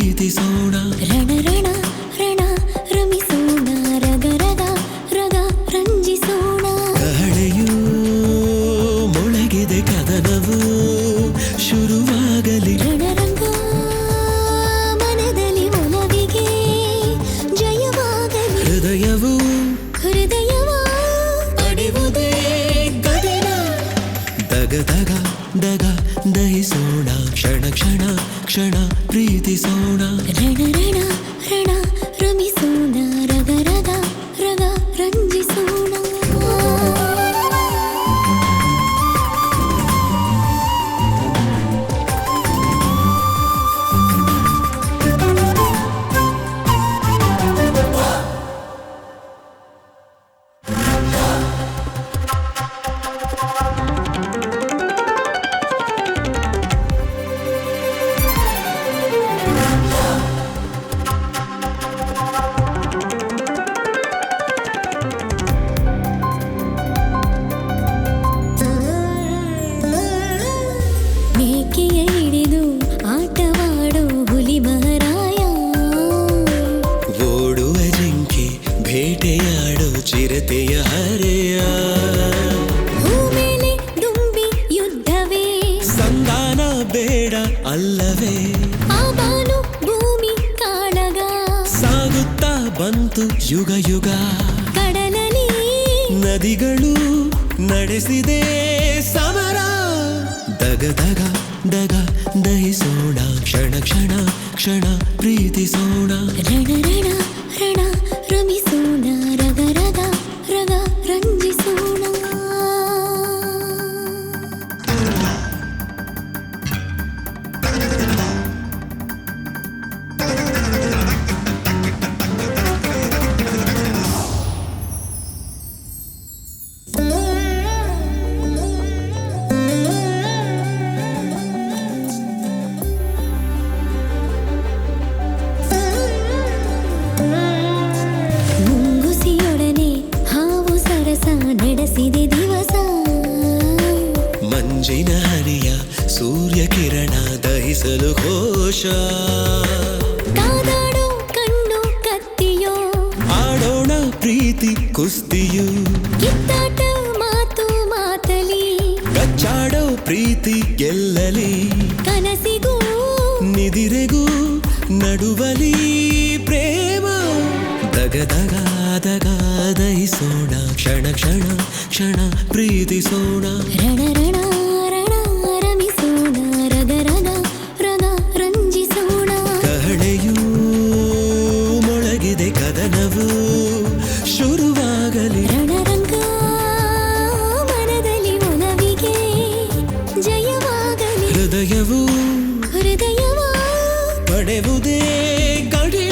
ಪ್ರೀತಿಸೋಣ ರಣ ರಣ ರಣ ರಮಿಸೋಣ ರಗ ರಗ ರಗ ರಂಜಿಸೋಣ ಕಹಳೆಯೂ ಮೊಳಗಿದೆ ಕದನವು ಶುರುವಾಗಲಿ ರಣರಂಗ ಮನದಲ್ಲಿ ಒಲವಿಗೆ ಜಯವಾಗಲಿ ಹೃದಯವು ಹೃದಯವ ಪಡೆಯುವುದೇ ಗದಿನ ದಗ ದಗ ದಗ ದಹಿಸೋಣ ಕ್ಷಣ ಕ್ಷಣ ಕ್ಷಣ ಪ್ರೀತಿಸೋಣ ರಣ ರಣ ರಣ ರಮಿಸೋಣ ರಗ ರಗ ರಗ ರಂಜಿಸೋಣ ಮೇಕೆಯ ಹಿಡಿದು ಆಟವಾಡೋ ಹುಲಿ ಮಹಾರಾಯ ಓಡುವ ಜಿಂಕೆ ಬೇಟೆಯಾಡೋ ಚಿರತೆಯ ಹರೆಯ ಭೂಮೇಲೆ ದುಂಬಿ ಯುದ್ಧವೇ ಸಂಧಾನ ಬೇಡ ಅಲ್ಲವೇ ಆ ಬಾನು ಭೂಮಿ ಕಾಳಗ ಸಾಗುತ್ತಾ ಬಂತು ಯುಗ ಯುಗ ಕಡಲಲ್ಲಿ ನದಿಗಳು ನಡೆಸಿದೆ ಸಮರ ದಗ ದಗ ದಗ ದಹಿಸೋಣ ಕ್ಷಣ ಕ್ಷಣ ಕ್ಷಣ ಪ್ರೀತಿಸೋಣ ರಣ ರಣ ರಣ ರಮಿಸೋಣ ರಗ ರಗ ರಗ ರಂಜಿಸೋಣ ಮುಂಗುಸಿಯೊಡನೆ ಹಾವು ಸರಸ ನಡೆಸಿದೆ ದಿವಸ ಮಂಜಿನ ಹನಿಯ ಸೂರ್ಯ ಕಿರಣ ದಹಿಸಲು ಘೋಷ ಕಾದಾಡೋ ಕಣ್ಣು ಕತ್ತಿಯೋ ಆಡೋಣ ಪ್ರೀತಿ ಕುಸ್ತಿಯು ಕಿತ್ತಾಟ ಮಾತು ಮಾತಲಿ ಕಚ್ಚಾಡೋ ಪ್ರೀತಿ ಗೆಲ್ಲಲಿ ಕನಸಿಗೂ ನಿದಿರೆಗೂ ನಡುವಲಿ ಪ್ರೇಮ ದಗ ದಗ ದಗ ದಹಿಸೋಣ ಕ್ಷಣ ಕ್ಷಣ ಕ್ಷಣ ಪ್ರೀತಿಸೋಣ ರಣ ರಣ ರಣ ರಮಿಸೋಣ ರಗ ರಗ ರಗ ರಂಜಿಸೋಣ ಕಹಳೆಯೂ ಮೊಳಗಿದೆ ಕದನವು ಶುರುವಾಗಲಿ ರಣರಂಗ ಮನದಲ್ಲಿ ಒಲವಿಗೆ ಜಯವಾಗಲಿ ಹೃದಯವು ಹೃದಯವ ಪಡೆಯುವುದೇ ಗಡಿ